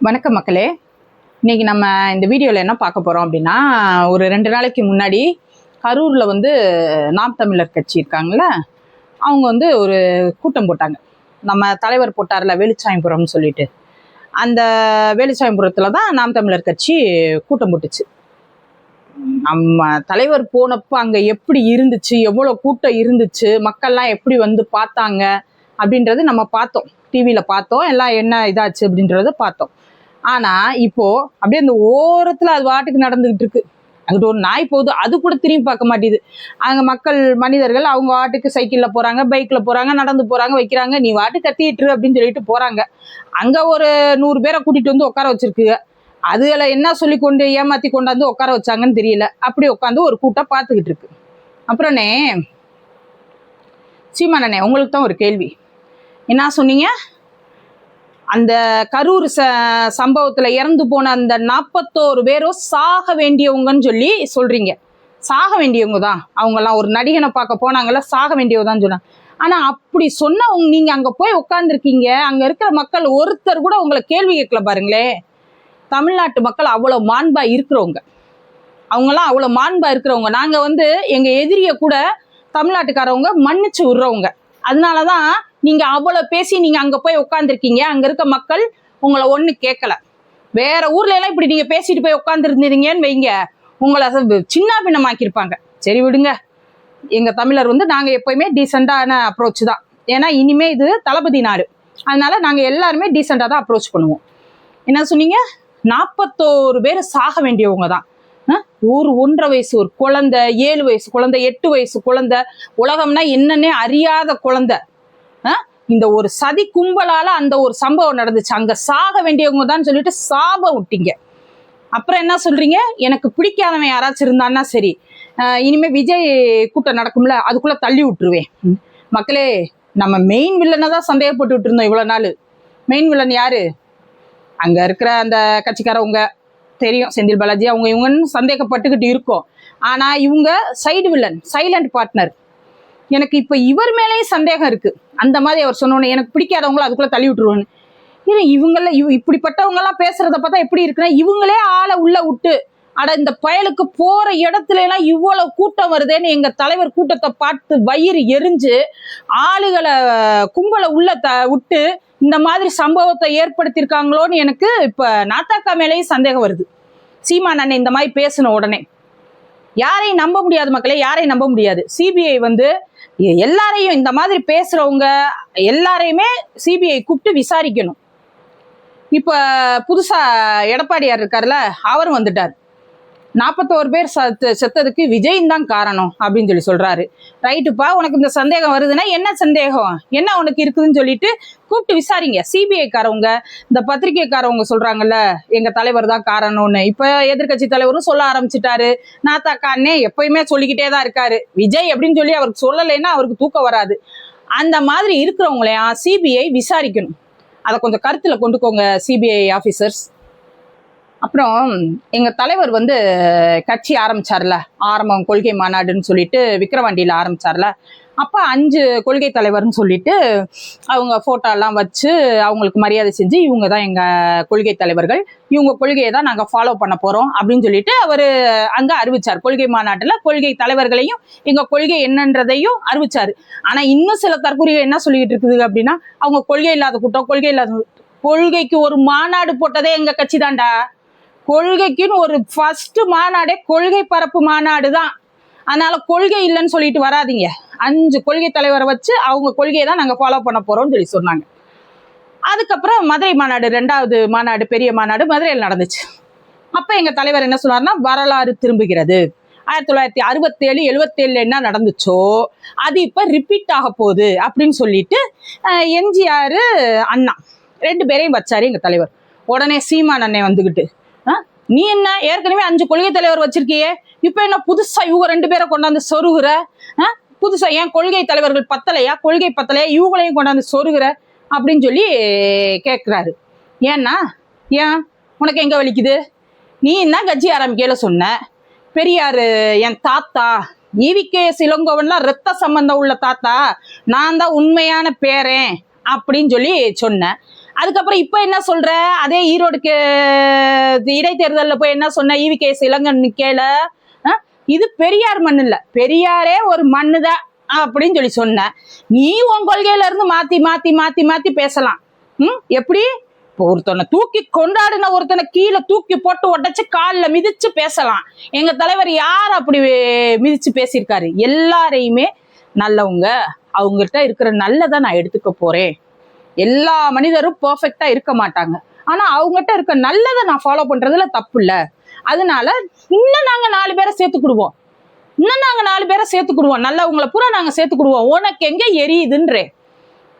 வணக்கம் மக்களே. இன்னைக்கு நம்ம இந்த வீடியோவில் என்ன பார்க்க போகிறோம் அப்படின்னா, ஒரு 2 நாளைக்கு முன்னாடி கரூரில் வந்து நாம் தமிழர் கட்சி இருக்காங்கல்ல, அவங்க வந்து ஒரு கூட்டம் போட்டாங்க. நம்ம தலைவர் போட்டார்ல வேலுச்சாமிபுரம்னு சொல்லிட்டு, அந்த வேலுச்சாமிபுரத்தில் தான் நாம் தமிழர் கட்சி கூட்டம் போட்டுச்சு. நம்ம தலைவர் போனப்போ அங்கே எப்படி இருந்துச்சு, எவ்வளோ கூட்டம் இருந்துச்சு, மக்கள்லாம் எப்படி வந்து பார்த்தாங்க அப்படின்றது நம்ம பார்த்தோம். டிவியில் பார்த்தோம், எல்லாம் என்ன இதாச்சு அப்படின்றத பார்த்தோம். ஆனால் இப்போ அப்படியே அந்த ஓரத்தில் அது வாட்டுக்கு நடந்துகிட்டு இருக்கு. அங்கிட்ட ஒரு நாய் போகுது, அது கூட திரும்பி பார்க்க மாட்டேது. அங்கே மக்கள் மனிதர்கள் அவங்க வாட்டுக்கு சைக்கிளில் போகிறாங்க, பைக்கில் போகிறாங்க, நடந்து போகிறாங்க, வைக்கிறாங்க. நீ வாட்டு கத்திட்டுரு அப்படின்னு சொல்லிட்டு போகிறாங்க. அங்கே ஒரு 100 பேரை கூட்டிகிட்டு வந்து உட்கார வச்சிருக்குங்க. அதுல என்ன சொல்லி கொண்டு ஏமாற்றி கொண்டாந்து உட்கார வச்சாங்கன்னு தெரியல. அப்படி உட்காந்து ஒரு கூட்டம் பார்த்துக்கிட்டு இருக்கு. அப்புறம்ண்ணே சீமானண்ணே, உங்களுக்கு தான் ஒரு கேள்வி. என்ன சொன்னீங்க? அந்த கரூர் சம்பவத்தில் இறந்து போன அந்த 41 பேரும் சாக வேண்டியவங்கன்னு சொல்லி சொல்றீங்க. சாக வேண்டியவங்க தான் அவங்கெல்லாம். ஒரு நடிகனை பார்க்க போனாங்கல்ல, சாக வேண்டியவங்க தான் சொன்னாங்க. ஆனால் அப்படி சொன்னவங்க நீங்க அங்கே போய் உட்காந்துருக்கீங்க. அங்கே இருக்கிற மக்கள் ஒருத்தர் கூட உங்களை கேள்வி கேட்கல பாருங்களே. தமிழ்நாட்டு மக்கள் அவ்வளோ மாண்பா இருக்கிறவங்க, அவங்களாம் அவ்வளோ மாண்பா இருக்கிறவங்க. நாங்கள் வந்து எங்கள் எதிரியை கூட தமிழ்நாட்டுக்காரவங்க மன்னிச்சு விடுறவங்க. அதனால தான் நீங்கள் அவ்வளோ பேசி நீங்கள் அங்கே போய் உட்காந்துருக்கீங்க. அங்கே இருக்க மக்கள் உங்களை ஒன்றும் கேட்கல. வேற ஊர்ல எல்லாம் இப்படி நீங்கள் பேசிட்டு போய் உட்காந்துருந்தீங்கன்னு வைங்க, உங்களை சின்ன பின்னமாக்கியிருப்பாங்க. சரி விடுங்க, எங்கள் தமிழர் வந்து நாங்கள் எப்போயுமே டீசெண்டான அப்ரோச் தான். ஏன்னா இனிமே இது தளபதி நாடு, அதனால நாங்கள் எல்லாருமே டீசெண்டாக தான் அப்ரோச் பண்ணுவோம். என்ன சொன்னீங்க? 41 பேர் சாக வேண்டியவங்க தான். ஒரு 1.5 வயசு ஒரு குழந்தை, 7 வயசு குழந்தை, 8 வயசு குழந்தை, உலகம்னா என்னன்னே அறியாத குழந்தை. இந்த ஒரு சதி கும்பலால அந்த ஒரு சம்பவம் நடந்துச்சு. அங்க சாக வேண்டியவங்க தான் சொல்லிட்டு சாபம் விட்டீங்க. அப்புறம் என்ன சொல்றீங்க? எனக்கு பிடிக்காதவன் யாராச்சும் இருந்தான்னா சரி, இனிமே விஜய் கூட்டம் நடக்கும்ல, அதுக்குள்ள தள்ளி விட்டுருவேன். மக்களே, நம்ம மெயின் வில்லனை தான் சந்தேகப்பட்டு இருந்தோம் இவ்வளவு நாள். மெயின் வில்லன் யாரு? அங்க இருக்கிற அந்த கட்சிக்காரவங்க தெரியும், செந்தில் பாலாஜி அவங்க இவங்கன்னு சந்தேகப்பட்டுக்கிட்டு இருக்கோம். ஆனா இவங்க சைடு வில்லன், சைலண்ட் பார்ட்னர். எனக்கு இப்ப இவர் மேலேயும் சந்தேகம் இருக்கு. அந்த மாதிரி அவர் சொன்னோன்னு எனக்கு பிடிக்காதவங்களும் அதுக்குள்ள தள்ளி விட்டுருவான்னு. ஏன்னா இவங்கள இப்படிப்பட்டவங்க எல்லாம் பேசுறத பார்த்தா எப்படி இருக்குன்னா, இவங்களே ஆளை உள்ள விட்டு, அட இந்த பயலுக்கு போற இடத்துல எல்லாம் இவ்வளவு கூட்டம் வருதேன்னு எங்க தலைவர் கூட்டத்தை பார்த்து வயிறு எரிஞ்சு ஆளுகளை கும்பலை உள்ள விட்டு இந்த மாதிரி சம்பவத்தை ஏற்படுத்தியிருக்காங்களோன்னு எனக்கு இப்ப நாத்தாக்கா மேலேயும் சந்தேகம் வருது. சீமான் அண்ணன் இந்த மாதிரி பேசின உடனே யாரையும் நம்ப முடியாது மக்களே, யாரையும் நம்ப முடியாது. சிபிஐ வந்து எல்லாரையும் இந்த மாதிரி பேசுறவங்க எல்லாரையுமே சிபிஐ கூப்பிட்டு விசாரிக்கணும். இப்ப புதுசா எடப்பாடியார் இருக்காருல்ல, அவரும் வந்துட்டார். 41 பேர் செத்ததுக்கு விஜய் தான் காரணம் அப்படின்னு சொல்லி சொல்றாரு. ரைட்டுப்பா, உனக்கு இந்த சந்தேகம் வருதுன்னா என்ன சந்தேகம், என்ன உனக்கு இருக்குதுன்னு சொல்லிட்டு கூப்பிட்டு விசாரிங்க. சிபிஐக்காரவங்க, இந்த பத்திரிகைக்காரவங்க சொல்றாங்கல்ல எங்க தலைவர் தான் காரணம்னு, இப்ப எதிர்கட்சி தலைவரும் சொல்ல ஆரம்பிச்சுட்டாரு. நாத்தாக்கான்னே எப்பயுமே சொல்லிக்கிட்டே தான் இருக்காரு. விஜய் அப்படின்னு சொல்லி அவருக்கு சொல்லலைன்னா அவருக்கு தூக்கம் வராது. அந்த மாதிரி இருக்கிறவங்களையா சிபிஐ விசாரிக்கணும். அதை கொஞ்சம் கருத்துல கொண்டுக்கோங்க சிபிஐ ஆஃபீஸர்ஸ். அப்புறம் எங்க தலைவர் வந்து கட்சி ஆரம்பிச்சார்ல, ஆரம்பம் கொள்கை மாநாடுன்னு சொல்லிட்டு விக்கிரவாண்டியில ஆரம்பிச்சார்ல, அப்ப 5 கொள்கை தலைவர்னு சொல்லிட்டு அவங்க போட்டோ எல்லாம் வச்சு அவங்களுக்கு மரியாதை செஞ்சு, இவங்க தான் எங்க கொள்கை தலைவர்கள், இவங்க கொள்கையை தான் நாங்க ஃபாலோ பண்ண போறோம் அப்படின்னு சொல்லிட்டு அவரு அங்க அறிவிச்சார். கொள்கை மாநாட்டுல கொள்கை தலைவர்களையும் எங்க கொள்கை என்னன்றதையும் அறிவிச்சாரு. ஆனா இன்னும் சில தற்கொலைகள் என்ன சொல்லிட்டு இருக்குது அப்படின்னா, அவங்க கொள்கை இல்லாத கூட்டம், கொள்கை இல்லாத. கொள்கைக்கு ஒரு மாநாடு போட்டதே எங்க கட்சி தான்டா. கொள்கைக்குன்னு ஒரு ஃபர்ஸ்ட் மாநாடே கொள்கை பரப்பு மாநாடு தான். அதனால கொள்கை இல்லைன்னு சொல்லிட்டு வராதிங்க. 5 கொள்கை தலைவரை வச்சு அவங்க கொள்கையை தான் நாங்க ஃபாலோ பண்ண போறோம்னு சொல்லி சொன்னாங்க. அதுக்கப்புறம் மதுரை மாநாடு, 2வது மாநாடு, பெரிய மாநாடு மதுரையில் நடந்துச்சு. அப்ப எங்க தலைவர் என்ன சொன்னார்னா, வரலாறு திரும்புகிறது. 1967, 77 என்ன நடந்துச்சோ அது இப்ப ரிப்பீட் ஆக போகுது அப்படின்னு சொல்லிட்டு எம்ஜிஆர் அண்ணா 2 பேரையும் வச்சாரு எங்க தலைவர். உடனே சீமான் அண்ணன் வந்துகிட்டு, நீ என்ன ஏற்கனவே 5 கொள்கை தலைவர் வச்சிருக்கியே, இப்ப என்ன புதுசா இவங்க 2 பேரை கொண்டாந்து சொருகுற? புதுசா ஏன் கொள்கை தலைவர்கள் பத்தலையா, கொள்கை பத்தலையா, இவங்களையும் கொண்டாந்து சொருகுற அப்படின்னு சொல்லி கேட்கிறாரு. ஏன்னா ஏன் உனக்கு எங்க வலிக்குது? நீ என்ன கட்சி ஆரம்பிக்கையில சொன்ன, பெரியாரு என் தாத்தா, ஈவிகே இளங்கோவன்லாம் ரத்த சம்பந்தம் உள்ள தாத்தா, நான் தான் உண்மையான பேரன் அப்படின்னு சொல்லி சொன்னேன். அதுக்கப்புறம் இப்ப என்ன சொல்ற, அதே ஈரோடுக்கு இடைத்தேர்தலில் போய் என்ன சொன்ன, EVKS இளங்கன் கேள, இது பெரியார் மண்ணு இல்ல, பெரியாரே ஒரு மண்ணுதான் அப்படின்னு சொல்லி சொன்ன. நீ உன் கொள்கையில இருந்து மாத்தி மாத்தி மாத்தி மாத்தி பேசலாம். எப்படி ஒருத்தனை தூக்கி கொண்டாடின ஒருத்தனை கீழே தூக்கி போட்டு உடைச்சு காலில் மிதிச்சு பேசலாம். எங்க தலைவர் யார் அப்படி மிதிச்சு பேசியிருக்காரு? எல்லாரையுமே நல்லவங்க, அவங்கள்ட்ட இருக்கிற நல்லதை நான் எடுத்துக்க போறேன். எல்லா மனிதரும் பெர்ஃபெக்டா இருக்க மாட்டாங்க, ஆனா அவங்ககிட்ட இருக்க நல்லதை நான் ஃபாலோ பண்றதுல தப்பு இல்ல. அதனால இன்னும் நாங்க 4 பேரை சேர்த்துக்கிடுவோம், நல்லவங்களை பூரா நாங்க சேர்த்துக்கிடுவோம். உனக்கு எங்க எரியுதுன்றே.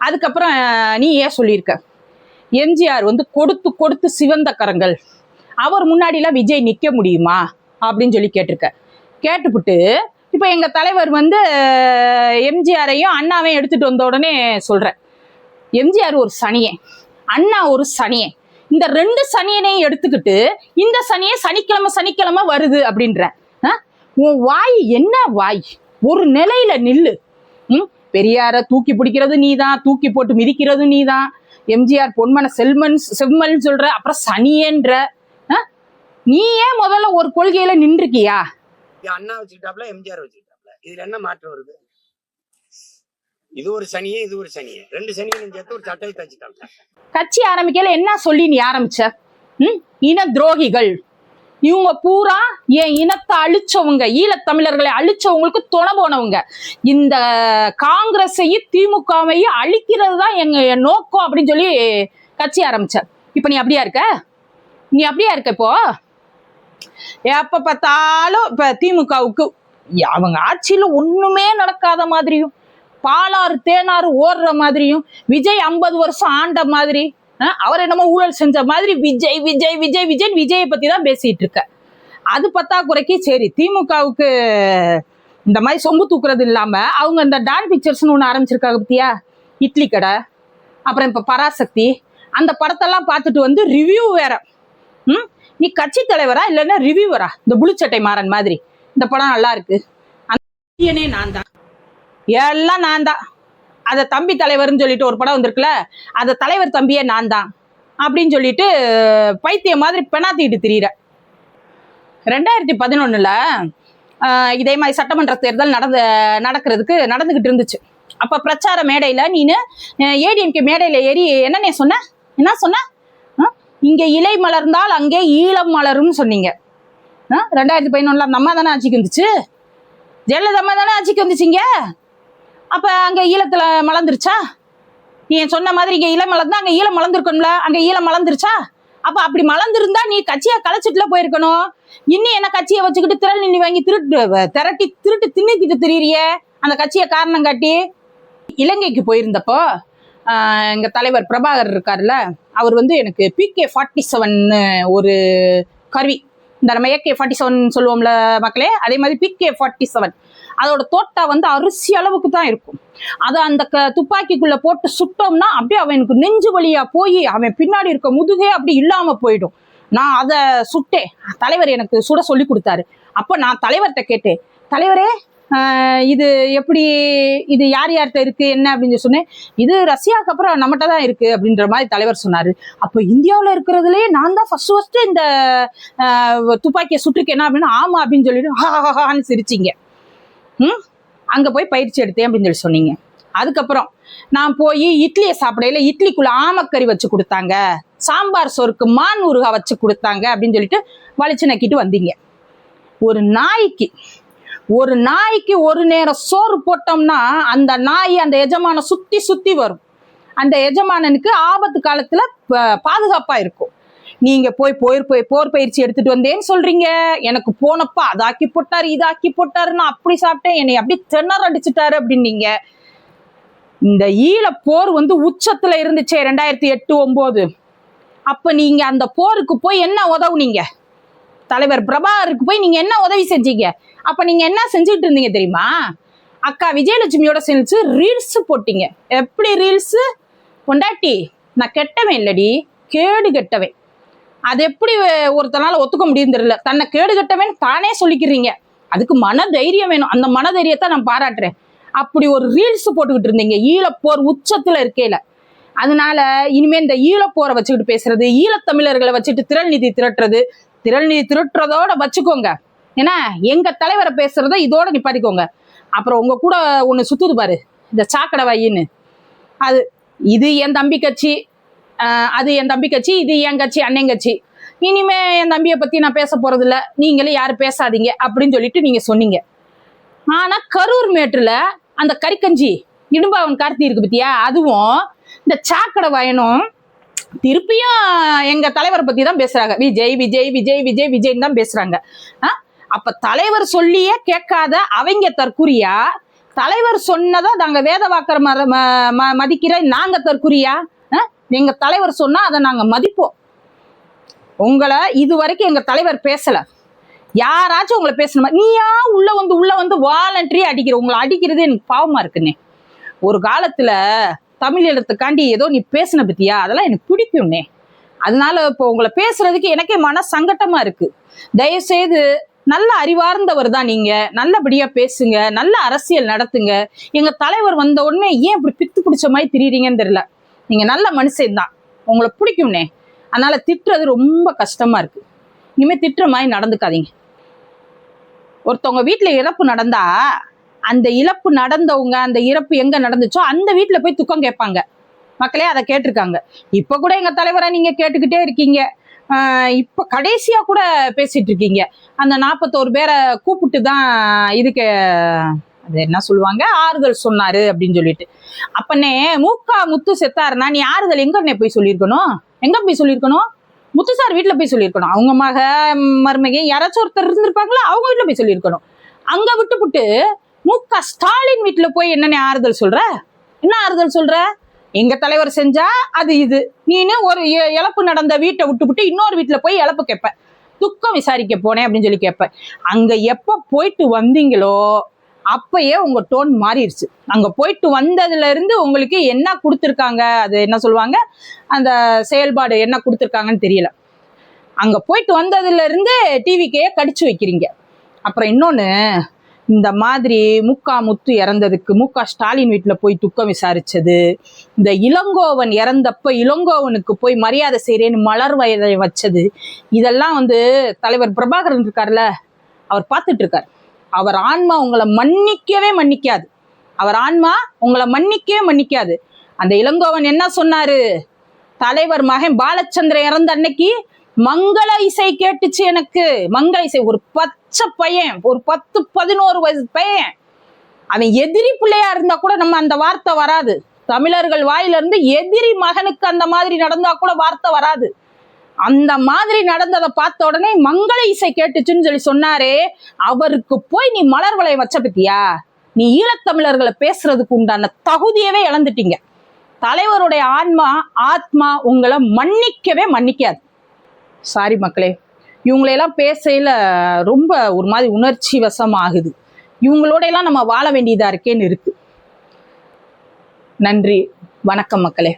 அதுக்கப்புறம் நீ ஏன் சொல்லியிருக்க, எம்ஜிஆர் வந்து கொடுத்து கொடுத்து சிவந்த கரங்கள், அவர் முன்னாடிலாம் விஜய் நிக்க முடியுமா அப்படின்னு சொல்லி கேட்டிருக்க. கேட்டுப்புட்டு இப்ப எங்க தலைவர் வந்து எம்ஜிஆரையும் அண்ணாவையும் எடுத்துட்டு வந்த உடனே சொல்ற, எம்ஜிஆர் ஒரு சனியன், அண்ணா ஒரு சனியன், இந்த 2 சனியனையும் எடுத்துக்கிட்டு இந்த சனியை சனிக்கிழமை சனிக்கிழமை வருது அப்படின்ற. உன் வாய் என்ன வாய்? ஒரு நிலையில நில்லு. பெரியார தூக்கி பிடிக்கிறது நீதான், தூக்கி போட்டு மிதிக்கிறது நீதான். எம்ஜிஆர் பொன்மன செம்மன் சொல்ற, அப்புறம் சனியன்ற. நீ ஏன் முதல்ல ஒரு கொள்கையில நின்றுக்கியா? அண்ணா வச்சுக்கிட்டாப்ல, எம்ஜிஆர் வச்சுக்கிட்டாப்ல, இதுல என்ன மாற்றம் வருது? இது ஒரு சனியே, இது ஒரு சனியே, 2 சனியை சேர்த்து ஒரு சட்டையை தச்சுட்டாங்க. கட்சி ஆரம்பிக்கல என்ன சொல்லி நீ ஆரம்பிச்ச? இன துரோகிகள் இவங்க பூரா என் இனத்தை அழிச்சவங்க, ஈழத்தமிழர்களை அழிச்சவங்களுக்கு துணை போனவங்க. இந்த காங்கிரஸையும் திமுகவையும் அழிக்கிறது தான் என் நோக்கம் அப்படின்னு சொல்லி கட்சி ஆரம்பிச்ச. இப்ப நீ அப்படியா இருக்க? இப்போ எப்ப பார்த்தாலும் இப்ப திமுகவுக்கு அவங்க ஆட்சியில ஒண்ணுமே நடக்காத மாதிரியும், பாலாறு தேனாறு ஓடுற மாதிரியும், விஜய் 50 வருஷம் ஆண்ட மாதிரி, அவர் என்னமோ ஊழல் செஞ்ச மாதிரி விஜய் விஜய் விஜய் விஜய் விஜயை பத்தி தான் பேசிட்டு இருக்க. அது பத்தாக்குறைக்கு சரி, திமுகவுக்கு இந்த மாதிரி சொம்பு தூக்குறது இல்லாம அவங்க இந்த டான் பிக்சர்ஸ்னு ஒண்ணு ஆரம்பிச்சிருக்காங்க பத்தியா, இட்லி கடை, அப்புறம் இப்ப பராசக்தி, அந்த படத்தெல்லாம் பார்த்துட்டு வந்து ரிவ்யூ வேற. நீ கட்சி தலைவரா இல்லைன்னா ரிவ்யூவரா? இந்த புளிச்சட்டை மாறன் மாதிரி இந்த படம் நல்லா இருக்கு, அந்த நான் தான், எல்லாம் நான் தான். அத தம்பி தலைவர்னு சொல்லிட்டு ஒரு படம் வந்திருக்குல்ல, அத தலைவர் தம்பியே நான் தான் அப்படின்னு சொல்லிட்டு பைத்திய மாதிரி பெணாத்திட்டு திரியிற. 2011 இதே மாதிரி சட்டமன்ற தேர்தல் நடந்துகிட்டு இருந்துச்சு. அப்ப பிரச்சார மேடையில நீனு ஏடிஎம்கே மேடையில ஏறி என்ன சொன்ன, இங்க இலை மலர்ந்தால் அங்கே ஈழம் மலரும் சொன்னீங்க. 2011 அந்த அம்மா தானே ஆட்சிக்கு வந்துச்சு, ஜெயலலிதா அம்மா தானே ஆட்சிக்கு வந்துச்சுங்க. அப்ப அங்க ஈழத்துல மலர்ந்துருச்சா? நீ சொன்ன மாதிரி இங்க இலை மலர்ந்தா அங்க ஈழம் மலர்ந்துருக்கணும்ல, அங்க ஈழம் மலர்ந்துருச்சா? அப்ப அப்படி மலர்ந்திருந்தா நீ கட்சியை கலைச்சிட்டுல போயிருக்கணும். இன்னும் என்ன கட்சியை வச்சுக்கிட்டு திரள் நின்று வாங்கி திருட்டு தின்னுக்கிட்டு திரியிறிய அந்த கட்சியை காரணம் காட்டி. இலங்கைக்கு போயிருந்தப்போ எங்க தலைவர் பிரபாகர் இருக்காருல்ல, அவர் வந்து எனக்கு PK-47 ஒரு கருவி, இந்த நம்ம AK-47 சொல்லுவோம்ல மக்களே, அதே மாதிரி PK-47 அதோட தோட்டா வந்து அரிசி அளவுக்கு தான் இருக்கும். அதை அந்த துப்பாக்கிக்குள்ள போட்டு சுட்டோம்னா அப்படியே அவனுக்கு நெஞ்சு வழியா போய் அவன் பின்னாடி இருக்க முதுகே அப்படி இல்லாம போயிடும். நான் அதை சுட்டேன், தலைவர் எனக்கு சுட சொல்லி கொடுத்தாரு. அப்போ நான் தலைவர்கிட்ட கேட்டேன், தலைவரே இது எப்படி, இது யார் யார்கிட்ட இருக்கு என்ன அப்படின்னு சொன்னேன். இது ரஷ்யாவுக்கு அப்புறம் நம்மகிட்ட தான் இருக்கு அப்படின்ற மாதிரி தலைவர் சொன்னாரு. அப்போ இந்தியாவில் இருக்கிறதுலேயே நான் தான் ஃபர்ஸ்ட் இந்த துப்பாக்கியை சுட்டுருக்கேனா அப்படின்னு. ஆமா அப்படின்னு சொல்லிட்டு ஹான்னு சிரிச்சிங்க. அங்க போய் பயிற்சி எடுத்தேன் அப்படின்னு சொல்லி சொன்னீங்க. அதுக்கப்புறம் நான் போய் இட்லியை சாப்பிடையில இட்லிக்குள்ள ஆமக்கறி வச்சு கொடுத்தாங்க, சாம்பார் சோறுக்கு மான் ஊறுகாய் வச்சு கொடுத்தாங்க அப்படின்னு சொல்லிட்டு வலிச்சு நக்கிட்டு வந்தீங்க. ஒரு நாய்க்கு ஒரு நேரம் சோறு போட்டோம்னா அந்த நாய் அந்த எஜமான சுத்தி சுத்தி வரும். அந்த எஜமானனுக்கு ஆபத்து காலத்துல பாதுகாப்பா இருக்கும். நீங்க போர் பயிற்சி எடுத்துட்டு வந்தேன்னு சொல்றீங்க. எனக்கு போனப்ப அதாக்கி போட்டாரு இதாக்கி போட்டாருன்னு அப்படி சாப்பிட்டேன், என்னை அப்படி திணற அடிச்சுட்டாரு அப்படின்னீங்க. இந்த ஈழ போர் வந்து உச்சத்துல இருந்துச்சே 2008-09. அப்ப நீங்க அந்த போருக்கு போய் என்ன உதவுனீங்க? தலைவர் பிரபாகருக்கு போய் நீங்க என்ன உதவி செஞ்சீங்க? அப்ப நீங்க என்ன செஞ்சுட்டு இருந்தீங்க தெரியுமா? அக்கா விஜயலட்சுமியோட சேர்ந்து ரீல்ஸ் போட்டீங்க. எப்படி ரீல்ஸ்? பொண்டாட்டி நான் கெட்டவன் இல்லடி, கேடு கெட்டவன். அது எப்படி ஒருத்தனால ஒத்துக்க முடியும் தெரியல. தன்னை கேடு கெட்டவன் தானே சொல்லிக்கிறீங்க. அதுக்கு மன தைரியம் வேணும். அந்த மன தைரியத்தை நான் பாராட்டுறேன். அப்படி ஒரு ரீல்ஸ் போட்டுக்கிட்டு இருந்தீங்க ஈழப்போர் உச்சத்துல இருக்கையில. அதனால இனிமே இந்த ஈழப்போரை வச்சுக்கிட்டு பேசுறது, ஈழத்தமிழர்களை வச்சுட்டு திரள் நிதி திரட்டுறதோட வச்சுக்கோங்க. ஏன்னா எங்க தலைவரை பேசுறத இதோட நிப்பாட்டிக்கோங்க. அப்புறம் உங்க கூட ஒண்ணு சுத்துது பாரு, இந்த சாக்கடை வாயின்னு, அது இது என் தம்பி கட்சி, அது என் தம்பி கட்சி, இது என் கட்சி, அண்ணன் கட்சி, இனிமே என் தம்பியை பத்தி நான் பேச போறது இல்ல, நீங்களே யாரும் பேசாதீங்க அப்படின்னு சொல்லிட்டு நீங்க சொன்னீங்க. ஆனா கரூர் மேட்டுல அந்த கறிக்கஞ்சி இடும்பாவன் கார்த்தி இருக்கு பத்தியா, அதுவும் இந்த சாக்கடை வயனும் திருப்பியும் எங்க தலைவரை பத்தி தான் பேசுறாங்க. விஜய் விஜய் விஜய் விஜய் விஜய்ன்னு தான் பேசுறாங்க. அப்ப தலைவர் சொல்லியே கேட்காத அவங்க தற்குறியா? தலைவர் சொன்னதை நாங்க வேத வாக்கர் மதிக்கிற நாங்க தற்குறியா? எங்க தலைவர் சொன்னா அதை நாங்க மதிப்போம். உங்களை இது வரைக்கும் எங்க தலைவர் பேசல. யாராச்சும் உங்களை பேசணுமா? நீயா உள்ள வந்து வாலண்டரி அடிக்கிற, உங்களை அடிக்கிறது எனக்கு பாவமா இருக்குன்னே. ஒரு காலத்துல தமிழ் எழுத்துக்காண்டி ஏதோ நீ பேசின பத்தியா, அதெல்லாம் எனக்கு பிடிக்கும்னே. அதனால இப்போ உங்களை பேசுறதுக்கு எனக்கே மன சங்கட்டமா இருக்கு. தயவு செய்து நல்ல அறிவார்ந்தவர் தான் நீங்க, நல்லபடியா பேசுங்க, நல்ல அரசியல் நடத்துங்க. எங்க தலைவர் வந்த உடனே ஏன் இப்படி பித்து பிடிச்ச மாதிரி திரியுறீங்கன்னு தெரியல. நீங்க நல்ல மனுஷன் தான், உங்களை பிடிக்கும்னே. அதனால திட்டுறது ரொம்ப கஷ்டமா இருக்கு. இனிமே திட்டுற மாதிரி நடந்துக்காதீங்க. ஒருத்தவங்க வீட்டுல இறப்பு நடந்தா அந்த இழப்பு நடந்தவங்க, அந்த இறப்பு எங்க நடந்துச்சோ அந்த வீட்டுல போய் துக்கம் கேட்பாங்க. மக்களே அதை கேட்டிருக்காங்க. இப்ப கூட எங்க தலைவரை நீங்க கேட்டுக்கிட்டே இருக்கீங்க. இப்ப கடைசியா கூட பேசிட்டு இருக்கீங்க. அந்த 41 பேரை கூப்பிட்டு தான் இதுக்கு அது என்ன சொல்லுவாங்க, ஆறுதல் சொன்னாரு அப்படின்னு சொல்லிட்டு. அப்பனே முத்து செத்தாருன்னா நீ ஆறுதல் எங்க போய் சொல்லியிருக்கணும்? எங்க போய் சொல்லியிருக்கணும்? முத்து சார் வீட்டுல போய் சொல்லியிருக்கணும். அவங்க மருமக யாராச்சும் ஒருத்தர் இருந்திருப்பாங்களா, அவங்க வீட்டுல போய் சொல்லியிருக்கணும். அங்க விட்டுப்புட்டு ஸ்டாலின் வீட்டுல போய் என்னென்ன ஆறுதல் சொல்ற? என்ன ஆறுதல் சொல்ற? எங்க தலைவர் செஞ்சா அது இது, நீனு ஒரு இழப்பு நடந்த வீட்டை விட்டுப்புட்டு இன்னொரு வீட்டுல போய் இழப்பு கேட்ப, துக்கம் விசாரிக்க போனேன் அப்படின்னு சொல்லி கேட்ப. அங்க எப்ப போயிட்டு வந்தீங்களோ அப்பயே உங்க டோன் மாறிடுச்சு. அங்க போயிட்டு வந்ததுல இருந்து உங்களுக்கு என்ன கொடுத்துருக்காங்க, அது என்ன சொல்லுவாங்க, அந்த செயல்பாடு என்ன கொடுத்துருக்காங்கன்னு தெரியல. அங்க போயிட்டு வந்ததுல இருந்து டிவிக்கே கடிச்சு வைக்கிறீங்க. அப்புறம் இன்னொன்னு, இந்த மாதிரி முத்து இறந்ததுக்கு ஸ்டாலின் வீட்டுல போய் துக்கம் விசாரிச்சது, இந்த இளங்கோவன் இறந்தப்ப இளங்கோவனுக்கு போய் மரியாதை செய்யறேன்னு மலர் வயதை வச்சது, இதெல்லாம் தலைவர் பிரபாகரன் இருக்கார்ல, அவர் பார்த்துட்டு இருக்கார். அவர் ஆன்மா உங்களை மன்னிக்கவே மன்னிக்காது. அவர் ஆன்மா உங்களை மன்னிக்கவே மன்னிக்காது. அந்த இளங்கோவன் என்ன சொன்னாரு? தலைவர் மகன் பாலச்சந்திரன் இறந்த அன்னைக்கு மங்கள இசை கேட்டுச்சு எனக்கு. மங்கள இசை, ஒரு பச்சை பையன், ஒரு 10-11 வயசு பையன், அவன் எதிரி பிள்ளையா இருந்தா கூட நம்ம அந்த வார்த்தை வராது. தமிழர்கள் வாயில இருந்து எதிரி மகனுக்கு அந்த மாதிரி நடந்தா கூட வார்த்தை வராது. அந்த மாதிரி நடந்ததை பார்த்த உடனே மங்கள இசை கேட்டுச்சுன்னு சொல்லி சொன்னாரே, அவருக்கு போய் நீ மலர் வளையம் வச்ச பத்தியா? நீ ஈழத்தமிழர்களை பேசுறதுக்கு உண்டான தகுதியவே இழந்துட்டீங்க. தலைவருடைய ஆத்மா உங்களை மன்னிக்கவே மன்னிக்காது. சாரி மக்களே, இவங்களையெல்லாம் பேசையில ரொம்ப ஒரு மாதிரி உணர்ச்சி வசம் ஆகுது. இவங்களோட எல்லாம் நம்ம வாழ வேண்டியதா இருக்கேன்னு இருக்கு. நன்றி, வணக்கம் மக்களே.